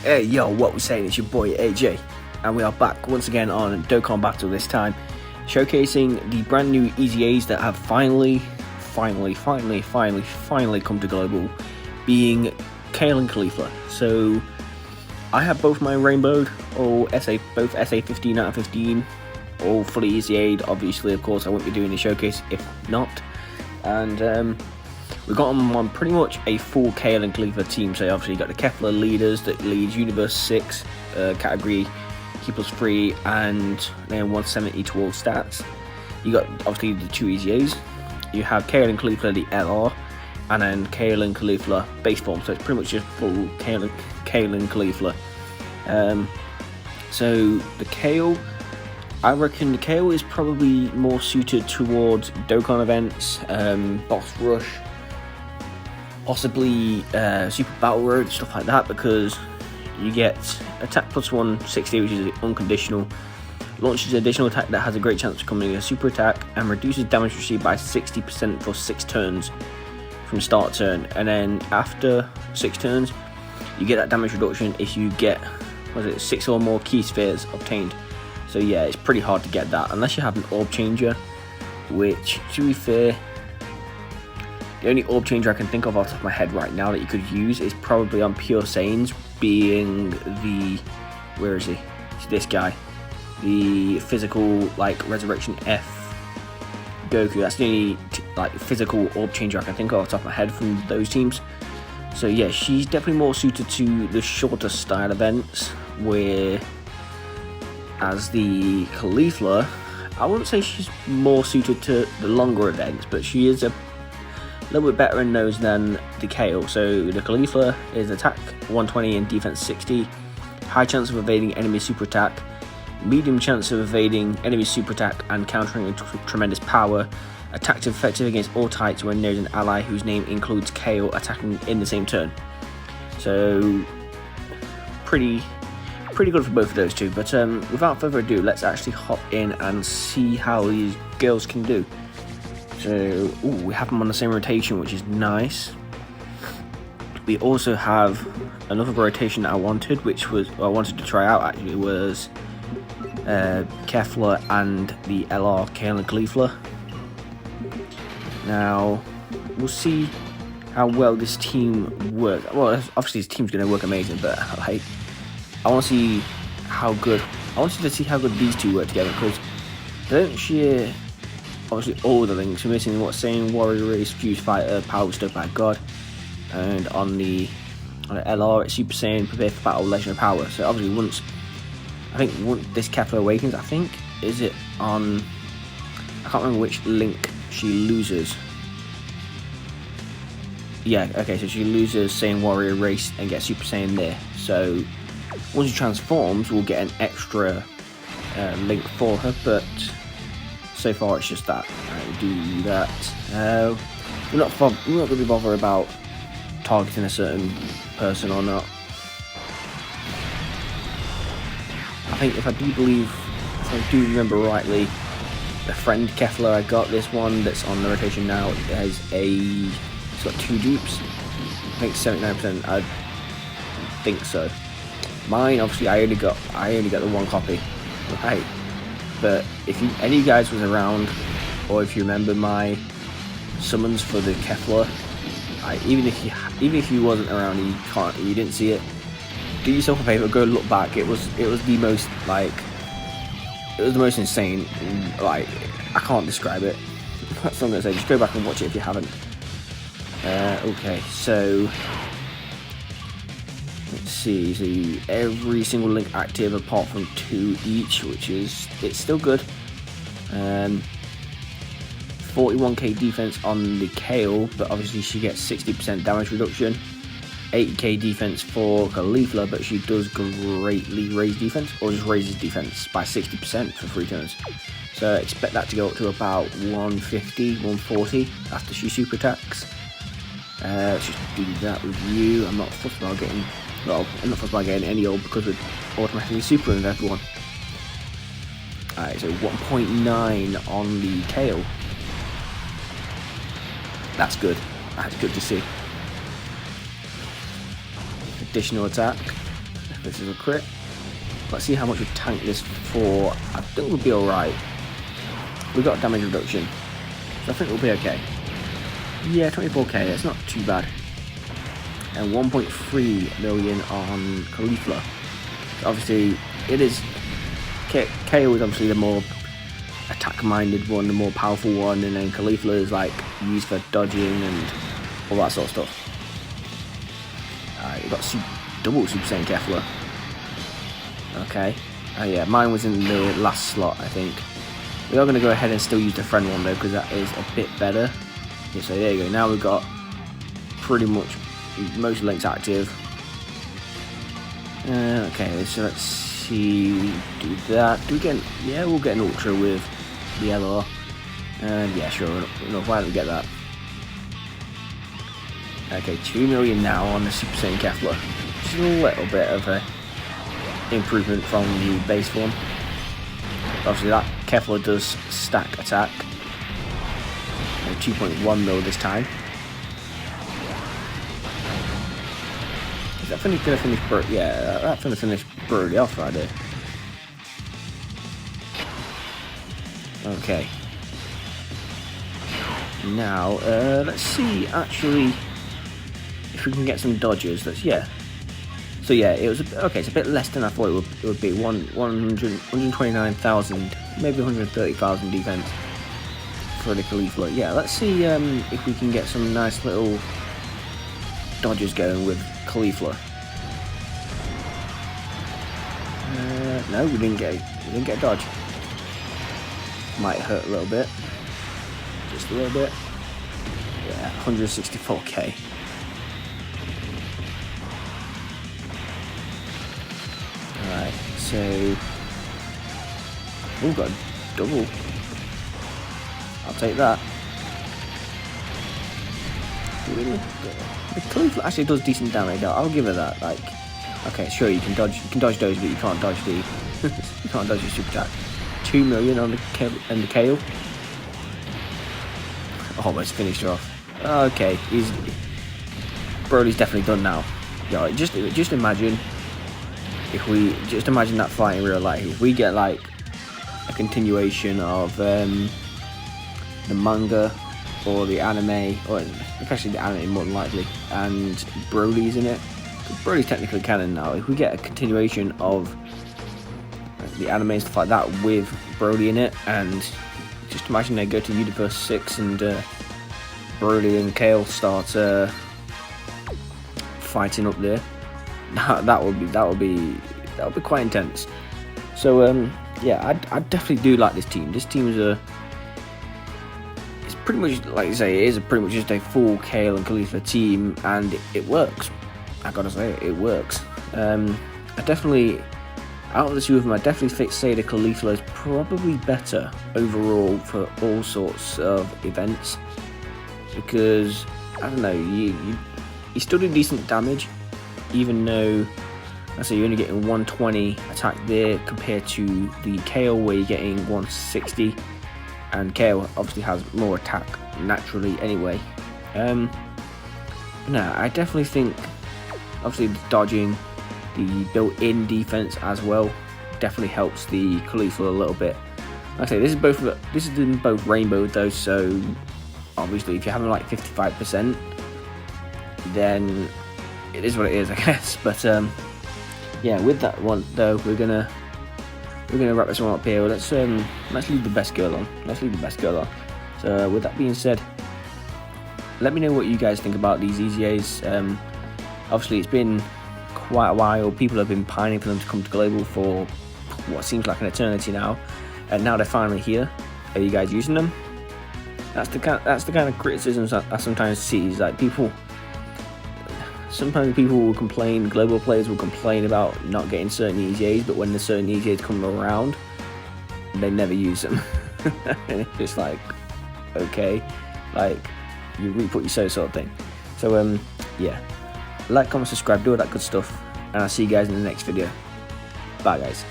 Hey yo, what we saying? It's your boy AJ, and we are back once again on Dokkan Battle, this time showcasing the brand new EZAs that have finally come to global, being KALE and CAULIFLA. So I have both my rainbowed, or both SA 15 out of 15, all fully EZA'd. Obviously, of course, I won't be doing the showcase if not. And we got them on pretty much a full KALE and CAULIFLA team. So obviously you got the Kefla leaders that leads Universe 6 category, Key+3, and then 170 to all stats. You got obviously the two EZAs. You have KALE and CAULIFLA the LR, and then KALE and CAULIFLA base form. So it's pretty much just full KALE and CAULIFLA. So the KALE, I reckon the KALE is probably more suited towards Dokkan events, Boss Rush, possibly Super Battle Road, stuff like that, because you get attack plus 160, which is unconditional, launches an additional attack that has a great chance of becoming a super attack, and reduces damage received by 60% for 6 turns from start turn. And then after 6 turns, you get that damage reduction if you get 6 or more key spheres obtained. So yeah, it's pretty hard to get that unless you have an orb changer, which, to be fair, the only orb changer I can think of off the top of my head right now that you could use is probably on Pure Saiyans, being the, where is he? It's this guy, the physical like Resurrection F Goku. That's the only like physical orb changer I can think of off the top of my head from those teams. So yeah, she's definitely more suited to the shorter style events, where as the CAULIFLA, I wouldn't say she's more suited to the longer events, but she is a little bit better in those than the KALE. So the CAULIFLA is attack 120 and defense 60, high chance of evading enemy super attack, medium chance of evading enemy super attack and countering with tremendous power, attack effective against all types when there's an ally whose name includes KALE attacking in the same turn. So pretty good for both of those two. But without further ado, let's actually hop in and see how these girls can do. So, we have them on the same rotation, which is nice. We also have another rotation that I wanted, which was, I wanted to try out actually, was Kefla and the LR KALE and CAULIFLA. Now, we'll see how well this team works. Well, obviously this team's going to work amazing, but like, I want to see how good, I wanted to see how good these two work together, because they don't share obviously all the links. We're missing what's saying Warrior Race, Fuse Fighter, Power Bestowed by God, and on the LR it's Super Saiyan, Prepare for Battle, Legend of Power. So obviously once this Kefla awakens, I think, is it on, I can't remember which link she loses. Yeah, okay, so she loses Saiyan Warrior Race and gets Super Saiyan there. So once she transforms, we'll get an extra link for her, but so far it's just that. Right, do that. We're not going to be bothered about targeting a certain person or not. I think if I do remember rightly, the friend Kefla I got, this one that's on the rotation now, it's got 2 dupes. I think 79%. I think so. Mine, obviously, I only got the 1 copy. Right. But if any of you guys was around, or if you remember my summons for the Kefla, even if you wasn't around and you didn't see it, do yourself a favor, go look back. It was the most insane. Like, I can't describe it. That's what I'm gonna say. Just go back and watch it if you haven't. Okay, so let's see. So every single link active apart from 2 each, which is, it's still good. 41k defense on the KALE, but obviously she gets 60% damage reduction. 80k defense for CAULIFLA, but she does greatly raise defense, or just raises defense by 60% for 3 turns. So expect that to go up to about 150, 140 after she super attacks. Let's just do that with you. I'm not fussed about getting, well, I'm not fussed about getting any old, because we're automatically super with everyone. Alright, so 1.9 on the KALE. That's good. That's good to see. Additional attack. This is a crit. Let's see how much we tank this for. I think we'll be alright. We've got damage reduction, so I think we'll be okay. Yeah, 24k, that's not too bad. And 1.3 million on KALIFLA. So obviously, it is... KO is obviously the more attack-minded one, the more powerful one, and then KALIFLA is like used for dodging and all that sort of stuff. Alright, we've got double Super Saiyan Kefla. Okay. Oh yeah, mine was in the last slot, I think. We are going to go ahead and still use the friend one though, because that is a bit better. Yeah, so there you go. Now we've got pretty much most links active. Okay, so let's see. Do that. Do we get? Yeah, we'll get an ultra with the LR. And yeah, sure. Why don't we get that? Okay, 2 million now on the Super Saiyan Kefla. Just a little bit of a improvement from the base form. Obviously that Kefla does stack attack. 2.1 though this time. Is that gonna finish yeah, that's gonna finish Brody off right there. Okay. Now, let's see actually if we can get some dodges. Yeah. So yeah, it was okay. It's a bit less than I thought it would be. 129,000, maybe 130,000 defense for the KALIFLA. Yeah, let's see if we can get some nice little dodges going with KALIFLA. No, we didn't get a dodge. Might hurt a little bit, just a little bit. Yeah, 164k. Alright, so we've got a double. I'll take that. The KALIFLA actually does decent damage. I'll give it that. Like, okay, sure you can dodge those, but you can't dodge the you can't dodge your super attack. 2 million on the KO. Almost finished her off. Okay, Broly's definitely done now. Yeah, just imagine that fight in real life. If we get like a continuation of the manga or the anime, or especially the anime more than likely, and Broly's in it. Broly's technically canon now. If we get a continuation of the anime and stuff like that with Broly in it, and just imagine they go to Universe 6 and Broly and Kale start fighting up there. That would be quite intense. So yeah, I definitely do like this team. This team is it's pretty much, like you say, it is pretty much just a full Kale and KALIFLA team, and it works. I gotta say it works. I definitely, out of the two of them, I definitely say the KALIFLA is probably better overall for all sorts of events, because I don't know, you still do decent damage, even though I say you're only getting 120 attack there compared to the KO where you're getting 160, and KO obviously has more attack naturally anyway. No, I definitely think obviously the dodging, the built-in defense as well, definitely helps the KALIFLA a little bit. Like I say, this is in both rainbow though, so obviously if you're having like 55%, then it is what it is, I guess. But yeah, with that one though, we're gonna wrap this one up here. Let's leave the best girl on. So with that being said, let me know what you guys think about these EZAs. Obviously it's been quite a while. People have been pining for them to come to global for what seems like an eternity now, and now they're finally here. Are you guys using them? That's the kind of criticisms I sometimes see. Is like sometimes people will complain, global players will complain about not getting certain EZAs, but when the certain EZAs come around, they never use them. And it's just like, okay, like you reap what you sow sort of thing. So yeah, like, comment, subscribe, do all that good stuff, and I'll see you guys in the next video. Bye guys.